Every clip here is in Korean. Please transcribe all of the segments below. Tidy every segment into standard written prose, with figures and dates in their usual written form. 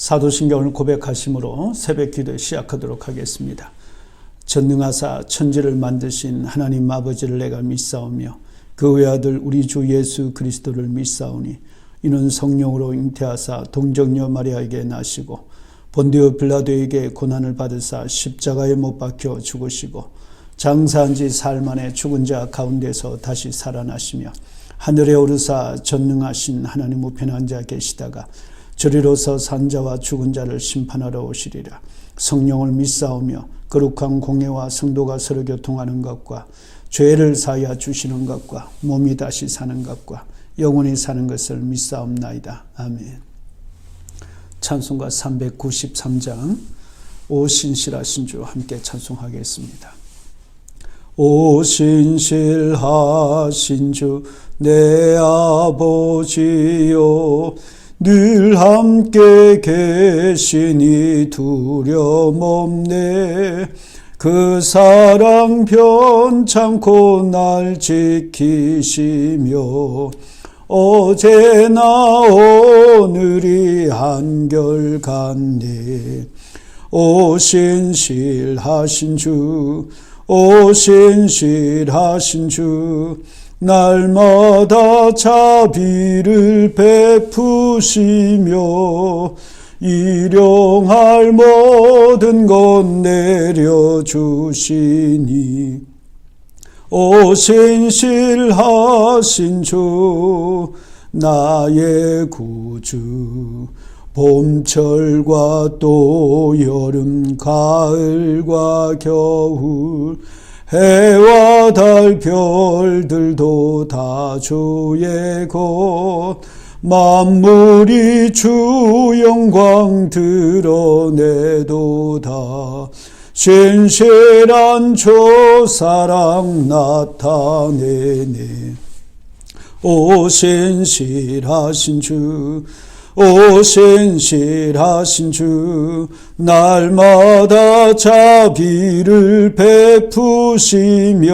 사도신경을 고백하심으로 새벽 기도 시작하도록 하겠습니다. 전능하사 천지를 만드신 하나님 아버지를 내가 믿사오며 그 외아들 우리 주 예수 그리스도를 믿사오니 이는 성령으로 잉태하사 동정녀 마리아에게 나시고 본디오 빌라도에게 고난을 받으사 십자가에 못 박혀 죽으시고 장사한 지 사흘 만에 죽은 자 가운데서 다시 살아나시며 하늘에 오르사 전능하신 하나님 우편에 앉아 계시다가 저리로서 산자와 죽은 자를 심판하러 오시리라. 성령을 믿사오며 거룩한 공예와 성도가 서로 교통하는 것과 죄를 사하여 주시는 것과 몸이 다시 사는 것과 영원히 사는 것을 믿사옵나이다. 아멘. 찬송가 393장 오 신실하신 주 함께 찬송하겠습니다. 오 신실하신 주 내 아버지요 늘 함께 계시니 두려움 없네. 그 사랑 변찮고 날 지키시며 어제나 오늘이 한결같네. 오 신실하신 주, 오 신실하신 주, 날마다 자비를 베푸시며 일용할 모든 것 내려주시니 오 신실하신 주 나의 구주. 봄철과 또 여름 가을과 겨울 해와 달 별들도 다 주의 것 만물이 주 영광 드러내도다. 신실한 주 사랑 나타내네. 오 신실하신 주, 오 신실하신 주, 날마다 자비를 베푸시며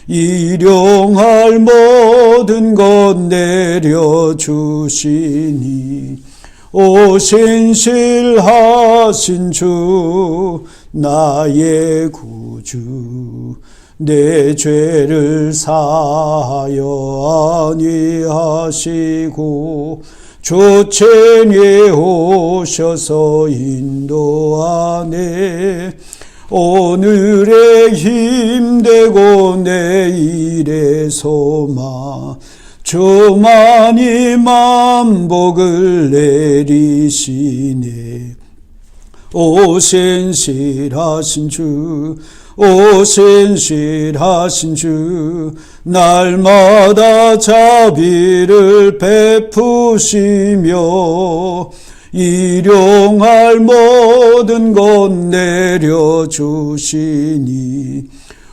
일용할 모든 것 내려주시니 오 신실하신 주 나의 구주. 내 죄를 사하여 안위하시고 주체에 오셔서 인도하네. 오늘의 힘되고 내일의 소망 주만이 만복을 내리시네. 오 신실하신 주, 오 신실하신 주, 날마다 자비를 베푸시며 일용할 모든 것 내려주시니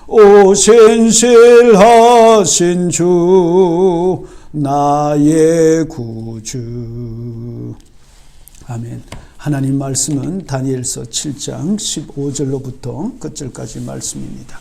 오 신실하신 주 나의 구주. 아멘. 하나님 말씀은 다니엘서 7장 15절로부터 끝절까지 말씀입니다.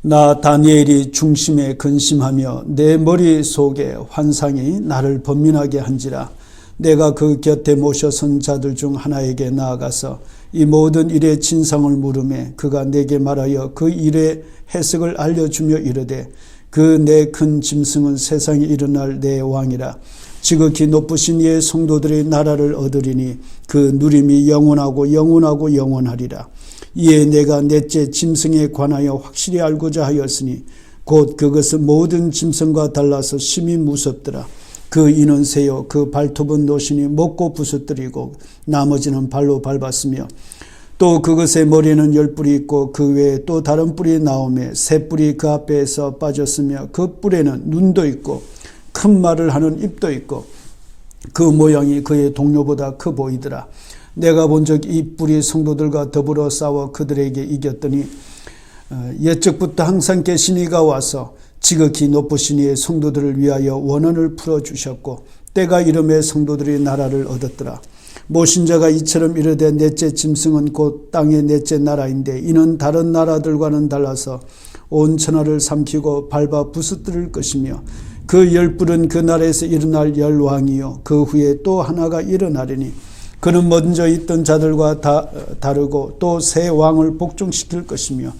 나 다니엘이 중심에 근심하며 내 머릿속에 환상이 나를 번민하게 한지라. 내가 그 곁에 모셔선 자들 중 하나에게 나아가서 이 모든 일의 진상을 물으매 그가 내게 말하여 그 일의 해석을 알려주며 이르되 그 내 큰 짐승은 세상에 일어날 내 왕이라. 지극히 높으신 이의 성도들의 나라를 얻으리니 그 누림이 영원하고 영원하고 영원하리라. 이에 내가 넷째 짐승에 관하여 확실히 알고자 하였으니 곧 그것은 모든 짐승과 달라서 심히 무섭더라. 그 이는 새요 그 발톱은 노신이 먹고 부서뜨리고 나머지는 발로 밟았으며 또 그것의 머리는 10뿔이 있고 그 외에 또 다른 뿔이 나오매 새 뿔이 그 앞에서 빠졌으며 그 뿔에는 눈도 있고 큰 말을 하는 입도 있고 그 모양이 그의 동료보다 커 보이더라. 내가 본 적 이 뿔이 성도들과 더불어 싸워 그들에게 이겼더니 옛적부터 항상 계신 이가 와서 지극히 높으신 이의 성도들을 위하여 원한을 풀어주셨고 때가 이름에 성도들이 나라를 얻었더라. 모신자가 이처럼 이르되 넷째 짐승은 곧 땅의 넷째 나라인데 이는 다른 나라들과는 달라서 온 천하를 삼키고 밟아 부스뜨릴 것이며 그 열불은 그 나라에서 일어날 열왕이요 그 후에 또 하나가 일어나리니 그는 먼저 있던 자들과 다르고 또 새 왕을 복종시킬 것이며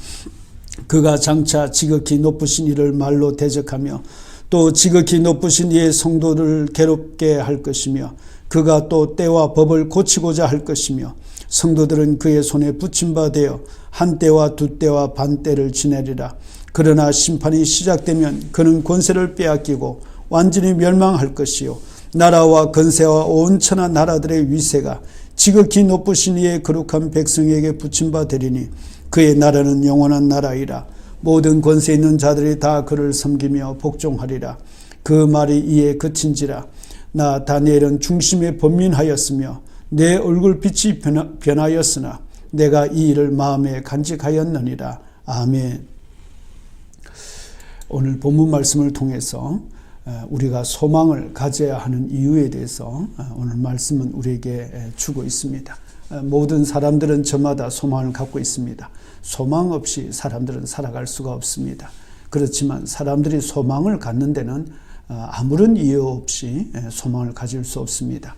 그가 장차 지극히 높으신 이를 말로 대적하며 또 지극히 높으신 이의 성도를 괴롭게 할 것이며 그가 또 때와 법을 고치고자 할 것이며 성도들은 그의 손에 붙임바 되어 한 때와 두 때와 반 때를 지내리라. 그러나 심판이 시작되면 그는 권세를 빼앗기고 완전히 멸망할 것이요 나라와 건세와 온 천하 나라들의 위세가 지극히 높으신 이의 거룩한 백성에게 붙임바 되리니 그의 나라는 영원한 나라이라. 모든 권세 있는 자들이 다 그를 섬기며 복종하리라. 그 말이 이에 그친지라. 나 다니엘은 중심에 번민하였으며 내 얼굴빛이 변하였으나 내가 이 일을 마음에 간직하였느니라. 아멘. 오늘 본문 말씀을 통해서 우리가 소망을 가져야 하는 이유에 대해서 오늘 말씀은 우리에게 주고 있습니다. 모든 사람들은 저마다 소망을 갖고 있습니다. 소망 없이 사람들은 살아갈 수가 없습니다. 그렇지만 사람들이 소망을 갖는 데는 아무런 이유 없이 소망을 가질 수 없습니다.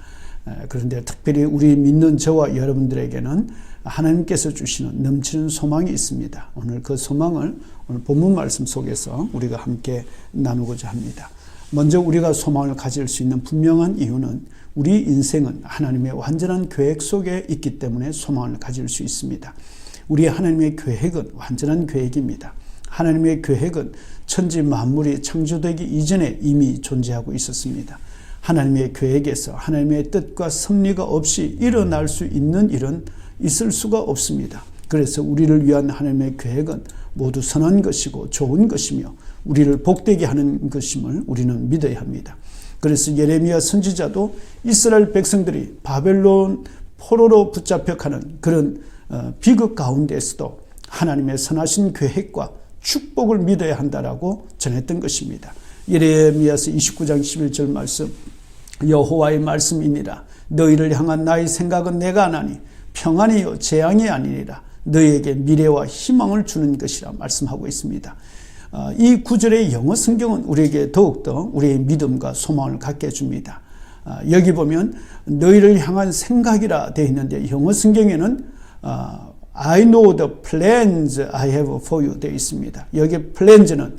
그런데 특별히 우리 믿는 저와 여러분들에게는 하나님께서 주시는 넘치는 소망이 있습니다. 오늘 그 소망을 오늘 본문 말씀 속에서 우리가 함께 나누고자 합니다. 먼저 우리가 소망을 가질 수 있는 분명한 이유는 우리 인생은 하나님의 완전한 계획 속에 있기 때문에 소망을 가질 수 있습니다. 우리 하나님의 계획은 완전한 계획입니다. 하나님의 계획은 천지 만물이 창조되기 이전에 이미 존재하고 있었습니다. 하나님의 계획에서 하나님의 뜻과 섭리가 없이 일어날 수 있는 일은 있을 수가 없습니다. 그래서 우리를 위한 하나님의 계획은 모두 선한 것이고 좋은 것이며 우리를 복되게 하는 것임을 우리는 믿어야 합니다. 그래서 예레미야 선지자도 이스라엘 백성들이 바벨론 포로로 붙잡혀가는 그런 비극 가운데에서도 하나님의 선하신 계획과 축복을 믿어야 한다라고 전했던 것입니다. 예레미야서 29장 11절 말씀, 여호와의 말씀이니라. 너희를 향한 나의 생각은 내가 아나니 평안이요 재앙이 아니니라. 너희에게 미래와 희망을 주는 것이라 말씀하고 있습니다. 이 구절의 영어 성경은 우리에게 더욱더 우리의 믿음과 소망을 갖게 해줍니다. 여기 보면 너희를 향한 생각이라 되어 있는데 영어 성경에는 I know the plans I have for you 되어 있습니다. 여기 plans는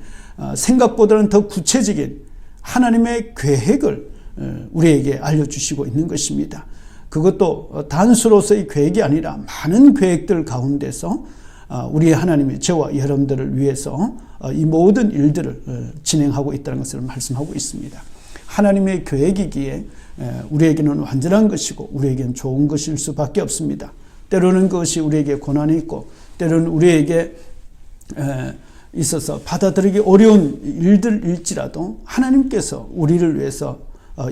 생각보다는 더 구체적인 하나님의 계획을 우리에게 알려주시고 있는 것입니다. 그것도 단수로서의 계획이 아니라 많은 계획들 가운데서 우리 하나님이 저와 여러분들을 위해서 이 모든 일들을 진행하고 있다는 것을 말씀하고 있습니다. 하나님의 계획이기에 우리에게는 완전한 것이고 우리에게는 좋은 것일 수밖에 없습니다. 때로는 그것이 우리에게 고난이 있고 때로는 우리에게 있어서 받아들이기 어려운 일들일지라도 하나님께서 우리를 위해서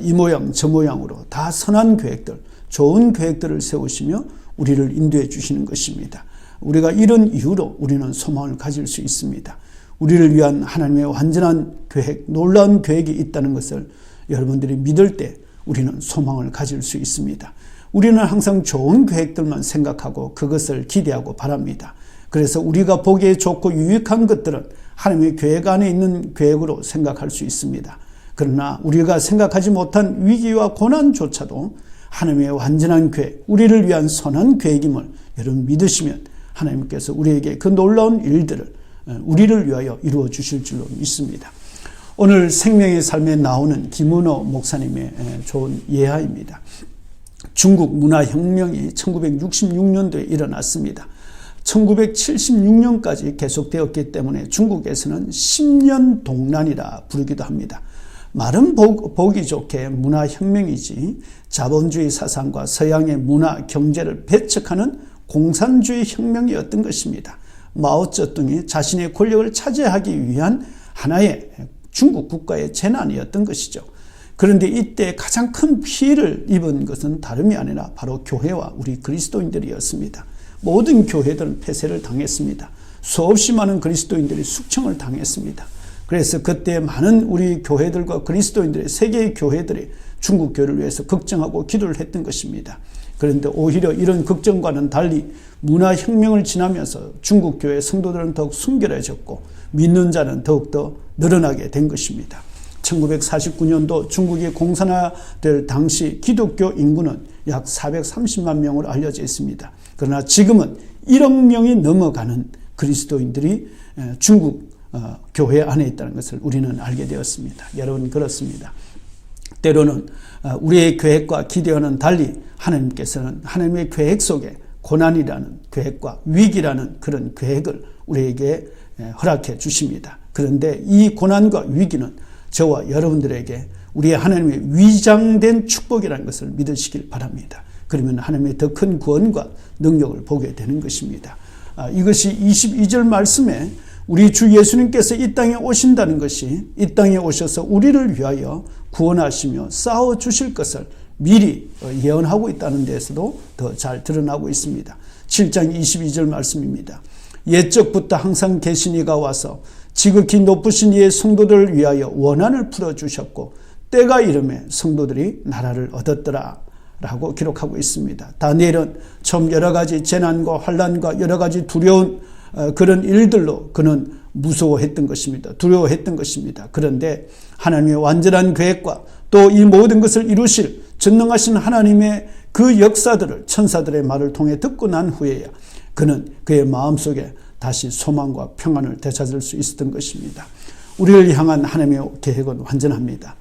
이 모양 저 모양으로 다 선한 계획들, 좋은 계획들을 세우시며 우리를 인도해 주시는 것입니다. 우리가 이런 이유로 우리는 소망을 가질 수 있습니다. 우리를 위한 하나님의 완전한 계획, 놀라운 계획이 있다는 것을 여러분들이 믿을 때 우리는 소망을 가질 수 있습니다. 우리는 항상 좋은 계획들만 생각하고 그것을 기대하고 바랍니다. 그래서 우리가 보기에 좋고 유익한 것들은 하나님의 계획 안에 있는 계획으로 생각할 수 있습니다. 그러나 우리가 생각하지 못한 위기와 고난조차도 하나님의 완전한 계획, 우리를 위한 선한 계획임을 여러분 믿으시면 하나님께서 우리에게 그 놀라운 일들을 우리를 위하여 이루어 주실 줄로 믿습니다. 오늘 생명의 삶에 나오는 김은호 목사님의 좋은 예화입니다. 중국 문화혁명이 1966년도에 일어났습니다. 1976년까지 계속되었기 때문에 중국에서는 10년 동란이라 부르기도 합니다. 말은 보기 좋게 문화혁명이지 자본주의 사상과 서양의 문화, 경제를 배척하는 공산주의 혁명이었던 것입니다. 마오쩌둥이 자신의 권력을 차지하기 위한 하나의 중국 국가의 재난이었던 것이죠. 그런데 이때 가장 큰 피해를 입은 것은 다름이 아니라 바로 교회와 우리 그리스도인들이었습니다. 모든 교회들은 폐쇄를 당했습니다. 수없이 많은 그리스도인들이 숙청을 당했습니다. 그래서 그때 많은 우리 교회들과 그리스도인들의 세계의 교회들이 중국 교회를 위해서 걱정하고 기도를 했던 것입니다. 그런데 오히려 이런 걱정과는 달리 문화혁명을 지나면서 중국 교회 성도들은 더욱 순결해졌고 믿는 자는 더욱더 늘어나게 된 것입니다. 1949년도 중국이 공산화될 당시 기독교 인구는 약 430만 명으로 알려져 있습니다. 그러나 지금은 1억 명이 넘어가는 그리스도인들이 중국 교회 안에 있다는 것을 우리는 알게 되었습니다. 여러분, 그렇습니다. 때로는 우리의 계획과 기대와는 달리 하나님께서는 하나님의 계획 속에 고난이라는 계획과 위기라는 그런 계획을 우리에게 허락해 주십니다. 그런데 이 고난과 위기는 저와 여러분들에게 우리의 하나님의 위장된 축복이라는 것을 믿으시길 바랍니다. 그러면 하나님의 더 큰 구원과 능력을 보게 되는 것입니다. 이것이 22절 말씀에 우리 주 예수님께서 이 땅에 오신다는 것이, 이 땅에 오셔서 우리를 위하여 구원하시며 싸워주실 것을 미리 예언하고 있다는 데에서도 더 잘 드러나고 있습니다. 7장 22절 말씀입니다. 옛적부터 항상 계신 이가 와서 지극히 높으신 이의 성도들을 위하여 원한을 풀어주셨고 때가 이름에 성도들이 나라를 얻었더라 라고 기록하고 있습니다. 다니엘은 처음 여러 가지 재난과 환난과 여러 가지 두려운 그런 일들로 그는 무서워했던 것입니다. 두려워했던 것입니다. 그런데 하나님의 완전한 계획과 또 이 모든 것을 이루실 전능하신 하나님의 그 역사들을 천사들의 말을 통해 듣고 난 후에야 그는 그의 마음속에 다시 소망과 평안을 되찾을 수 있었던 것입니다. 우리를 향한 하나님의 계획은 완전합니다.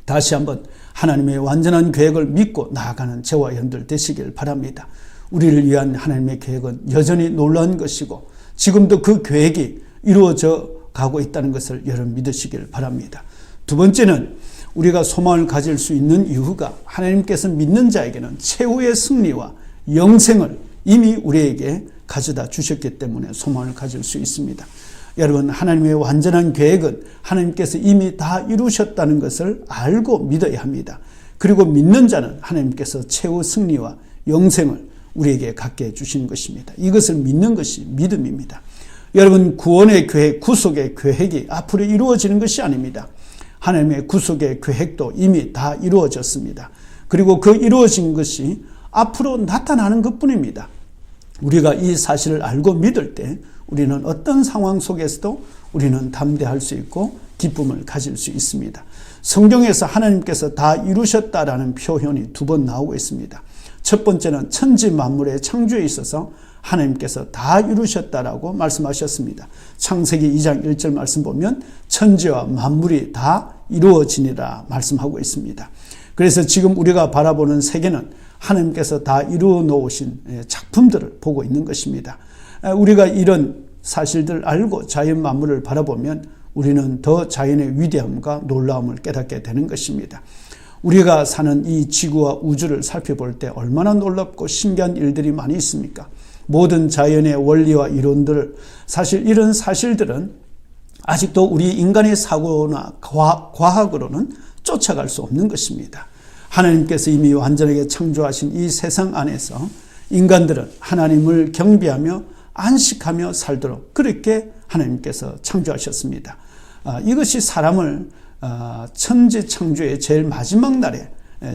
다시 한번 하나님의 완전한 계획을 믿고 나아가는 저와 여러분들 되시길 바랍니다. 우리를 위한 하나님의 계획은 여전히 놀라운 것이고 지금도 그 계획이 이루어져 가고 있다는 것을 여러분 믿으시길 바랍니다. 두 번째는 우리가 소망을 가질 수 있는 이유가 하나님께서 믿는 자에게는 최후의 승리와 영생을 이미 우리에게 가져다 주셨기 때문에 소망을 가질 수 있습니다. 여러분, 하나님의 완전한 계획은 하나님께서 이미 다 이루셨다는 것을 알고 믿어야 합니다. 그리고 믿는 자는 하나님께서 최후 승리와 영생을 우리에게 갖게 해주신 것입니다. 이것을 믿는 것이 믿음입니다. 여러분, 구원의 계획, 구속의 계획이 앞으로 이루어지는 것이 아닙니다. 하나님의 구속의 계획도 이미 다 이루어졌습니다. 그리고 그 이루어진 것이 앞으로 나타나는 것뿐입니다. 우리가 이 사실을 알고 믿을 때 우리는 어떤 상황 속에서도 우리는 담대할 수 있고 기쁨을 가질 수 있습니다. 성경에서 하나님께서 다 이루셨다라는 표현이 2번 나오고 있습니다. 첫 번째는 천지 만물의 창조에 있어서 하나님께서 다 이루셨다라고 말씀하셨습니다. 창세기 2장 1절 말씀 보면 천지와 만물이 다 이루어지니라 말씀하고 있습니다. 그래서 지금 우리가 바라보는 세계는 하나님께서 다 이루어 놓으신 작품들을 보고 있는 것입니다. 우리가 이런 사실들을 알고 자연 만물을 바라보면 우리는 더 자연의 위대함과 놀라움을 깨닫게 되는 것입니다. 우리가 사는 이 지구와 우주를 살펴볼 때 얼마나 놀랍고 신기한 일들이 많이 있습니까? 모든 자연의 원리와 이론들을, 사실 이런 사실들은 아직도 우리 인간의 사고나 과학으로는 쫓아갈 수 없는 것입니다. 하나님께서 이미 완전하게 창조하신 이 세상 안에서 인간들은 하나님을 경배하며 안식하며 살도록 그렇게 하나님께서 창조하셨습니다. 이것이 사람을 천지 창조의 제일 마지막 날에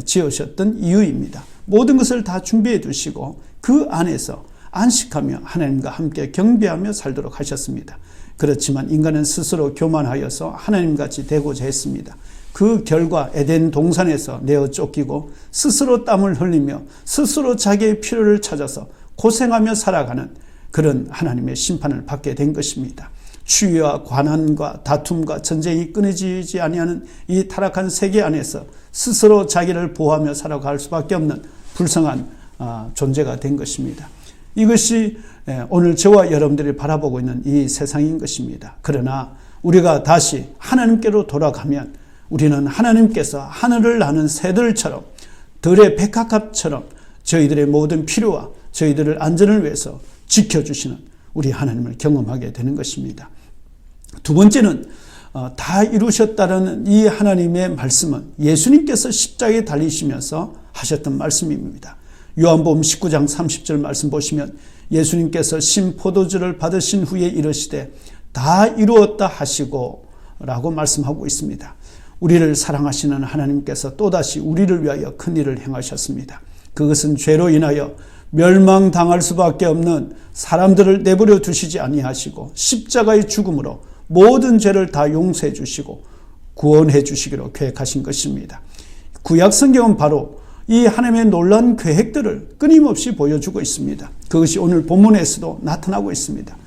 지으셨던 이유입니다. 모든 것을 다 준비해 두시고 그 안에서 안식하며 하나님과 함께 경배하며 살도록 하셨습니다. 그렇지만 인간은 스스로 교만하여서 하나님같이 되고자 했습니다. 그 결과 에덴 동산에서 내어 쫓기고 스스로 땀을 흘리며 스스로 자기의 필요를 찾아서 고생하며 살아가는 그런 하나님의 심판을 받게 된 것입니다. 추위와 관한과 다툼과 전쟁이 끊어지지 아니하는 이 타락한 세계 안에서 스스로 자기를 보호하며 살아갈 수밖에 없는 불쌍한 존재가 된 것입니다. 이것이 오늘 저와 여러분들이 바라보고 있는 이 세상인 것입니다. 그러나 우리가 다시 하나님께로 돌아가면 우리는 하나님께서 하늘을 나는 새들처럼 들의 백합처럼 저희들의 모든 필요와 저희들을 안전을 위해서 지켜주시는 우리 하나님을 경험하게 되는 것입니다. 두 번째는 다 이루셨다는 이 하나님의 말씀은 예수님께서 십자가에 달리시면서 하셨던 말씀입니다. 요한복음 19장 30절 말씀 보시면 예수님께서 신포도주를 받으신 후에 이르시되 다 이루었다 하시고 라고 말씀하고 있습니다. 우리를 사랑하시는 하나님께서 또다시 우리를 위하여 큰 일을 행하셨습니다. 그것은 죄로 인하여 멸망당할 수밖에 없는 사람들을 내버려 두시지 아니하시고 십자가의 죽음으로 모든 죄를 다 용서해 주시고 구원해 주시기로 계획하신 것입니다. 구약 성경은 바로 이 하나님의 놀라운 계획들을 끊임없이 보여주고 있습니다. 그것이 오늘 본문에서도 나타나고 있습니다.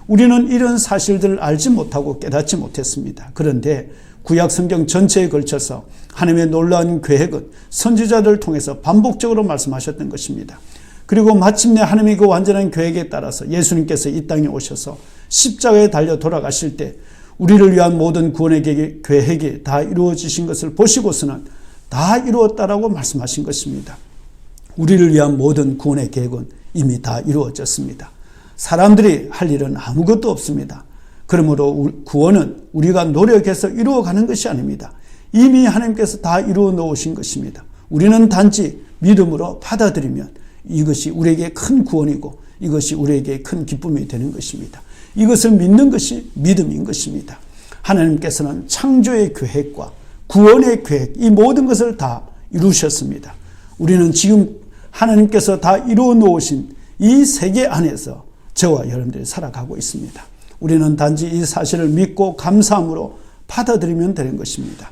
우리는 이런 사실들을 알지 못하고 깨닫지 못했습니다. 그런데 구약 성경 전체에 걸쳐서 하나님의 놀라운 계획은 선지자들을 통해서 반복적으로 말씀하셨던 것입니다. 그리고 마침내 하나님의 그 완전한 계획에 따라서 예수님께서 이 땅에 오셔서 십자가에 달려 돌아가실 때 우리를 위한 모든 구원의 계획이 다 이루어지신 것을 보시고서는 다 이루었다라고 말씀하신 것입니다. 우리를 위한 모든 구원의 계획은 이미 다 이루어졌습니다. 사람들이 할 일은 아무것도 없습니다. 그러므로 구원은 우리가 노력해서 이루어가는 것이 아닙니다. 이미 하나님께서 다 이루어 놓으신 것입니다. 우리는 단지 믿음으로 받아들이면 이것이 우리에게 큰 구원이고 이것이 우리에게 큰 기쁨이 되는 것입니다. 이것을 믿는 것이 믿음인 것입니다. 하나님께서는 창조의 계획과 구원의 계획, 이 모든 것을 다 이루셨습니다. 우리는 지금 하나님께서 다 이루어 놓으신 이 세계 안에서 저와 여러분들이 살아가고 있습니다. 우리는 단지 이 사실을 믿고 감사함으로 받아들이면 되는 것입니다.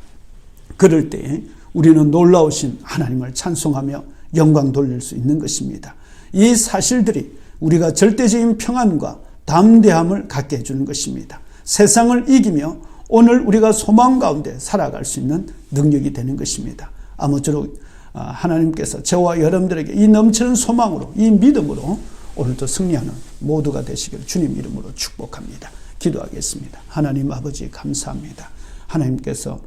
그럴 때 우리는 놀라우신 하나님을 찬송하며 영광 돌릴 수 있는 것입니다. 이 사실들이 우리가 절대적인 평안과 담대함을 갖게 해주는 것입니다. 세상을 이기며 오늘 우리가 소망 가운데 살아갈 수 있는 능력이 되는 것입니다. 아무쪼록 하나님께서 저와 여러분들에게 이 넘치는 소망으로, 이 믿음으로 오늘도 승리하는 모두가 되시길 주님 이름으로 축복합니다. 기도하겠습니다. 하나님 아버지 감사합니다. 하나님께서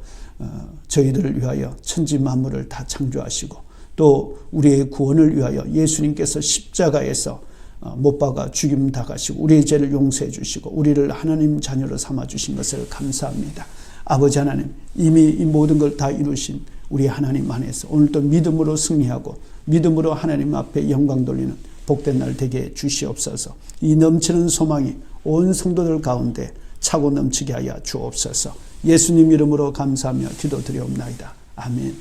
저희들을 위하여 천지 만물을 다 창조하시고 또 우리의 구원을 위하여 예수님께서 십자가에서 못 박아 죽임 당하시고 우리의 죄를 용서해 주시고 우리를 하나님 자녀로 삼아 주신 것을 감사합니다. 아버지 하나님, 이미 이 모든 걸 다 이루신 우리 하나님 안에서 오늘도 믿음으로 승리하고 믿음으로 하나님 앞에 영광 돌리는 복된 날 되게 주시옵소서. 이 넘치는 소망이 온 성도들 가운데 차고 넘치게 하여 주옵소서. 예수님 이름으로 감사하며 기도드리옵나이다. 아멘.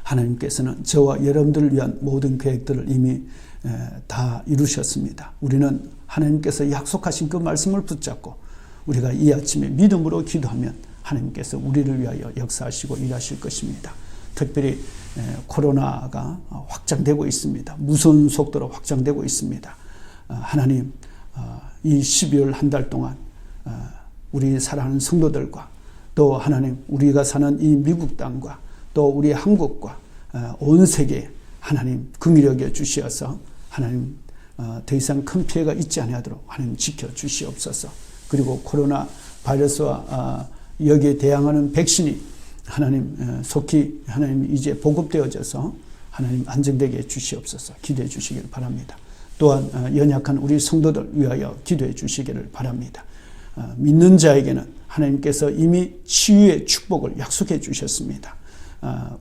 하나님께서는 저와 여러분들을 위한 모든 계획들을 이미 다 이루셨습니다. 우리는 하나님께서 약속하신 그 말씀을 붙잡고 우리가 이 아침에 믿음으로 기도하면 하나님께서 우리를 위하여 역사하시고 일하실 것입니다. 특별히 코로나가 확장되고 있습니다. 무서운 속도로 확장되고 있습니다. 하나님, 이 12월 한 달 동안 우리 사랑하는 성도들과 또 하나님 우리가 사는 이 미국 땅과 또 우리 한국과 온 세계에 하나님 긍휼히 주시어서 하나님 더 이상 큰 피해가 있지 아니하도록 하나님 지켜주시옵소서. 그리고 코로나 바이러스와 여기에 대항하는 백신이 하나님 속히 하나님 이제 보급되어져서 하나님 안정되게 해주시옵소서. 기도해 주시기를 바랍니다. 또한 연약한 우리 성도들 위하여 기도해 주시기를 바랍니다. 믿는 자에게는 하나님께서 이미 치유의 축복을 약속해 주셨습니다.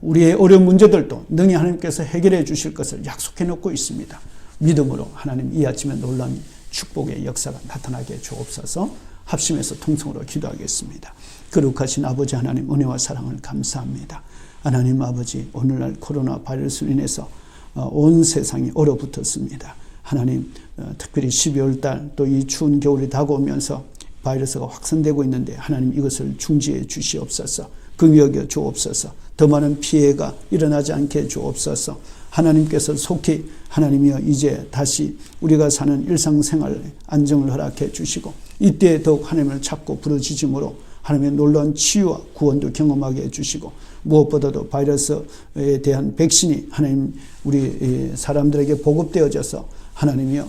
우리의 어려운 문제들도 능히 하나님께서 해결해 주실 것을 약속해 놓고 있습니다. 믿음으로 하나님 이 아침에 놀라운 축복의 역사가 나타나게 주옵소서. 합심해서 통성으로 기도하겠습니다. 거룩하신 아버지 하나님 은혜와 사랑을 감사합니다. 하나님 아버지 오늘날 코로나 바이러스로 인해서 온 세상이 얼어붙었습니다. 하나님 특별히 12월 달 또 이 추운 겨울이 다가오면서 바이러스가 확산되고 있는데 하나님 이것을 중지해 주시옵소서. 긍휼히 주옵소서. 더 많은 피해가 일어나지 않게 해 주옵소서. 하나님께서 속히 하나님이여 이제 다시 우리가 사는 일상생활에 안정을 허락해 주시고 이때 더욱 하나님을 찾고 부르짖음으로 하나님의 놀라운 치유와 구원도 경험하게 해주시고 무엇보다도 바이러스에 대한 백신이 하나님 우리 사람들에게 보급되어져서 하나님이여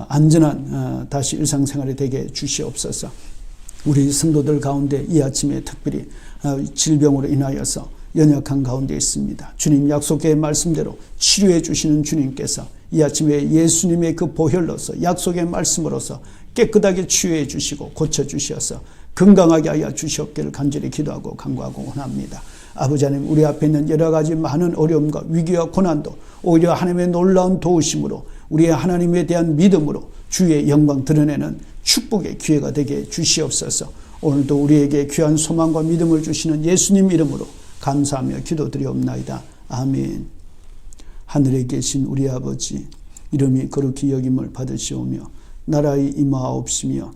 안전한 다시 일상생활이 되게 주시옵소서. 우리 성도들 가운데 이 아침에 특별히 질병으로 인하여서 연약한 가운데 있습니다. 주님 약속의 말씀대로 치료해 주시는 주님께서 이 아침에 예수님의 그 보혈로서 약속의 말씀으로서 깨끗하게 치유해 주시고 고쳐주셔서 건강하게 하여 주시옵기를 간절히 기도하고 간구하고 원합니다. 아버지 하나님 우리 앞에 있는 여러 가지 많은 어려움과 위기와 고난도 오히려 하나님의 놀라운 도우심으로 우리의 하나님에 대한 믿음으로 주의 영광 드러내는 축복의 기회가 되게 주시옵소서. 오늘도 우리에게 귀한 소망과 믿음을 주시는 예수님 이름으로 감사하며 기도드리옵나이다. 아멘. 하늘에 계신 우리 아버지 이름이 거룩히 여김을 받으시오며 나라의 임하옵시며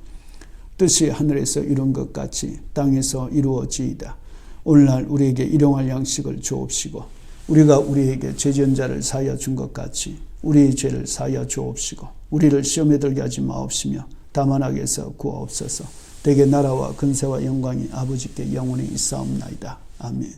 뜻이 하늘에서 이룬 것 같이 땅에서 이루어지이다. 오늘날 우리에게 일용할 양식을 주옵시고 우리가 우리에게 죄지은 자를 사하여 준 것 같이 우리의 죄를 사하여 주옵시고 우리를 시험에 들게 하지 마옵시며 다만 악에서 구하옵소서. 대개 나라와 근세와 영광이 아버지께 영원히 있사옵나이다. 아멘.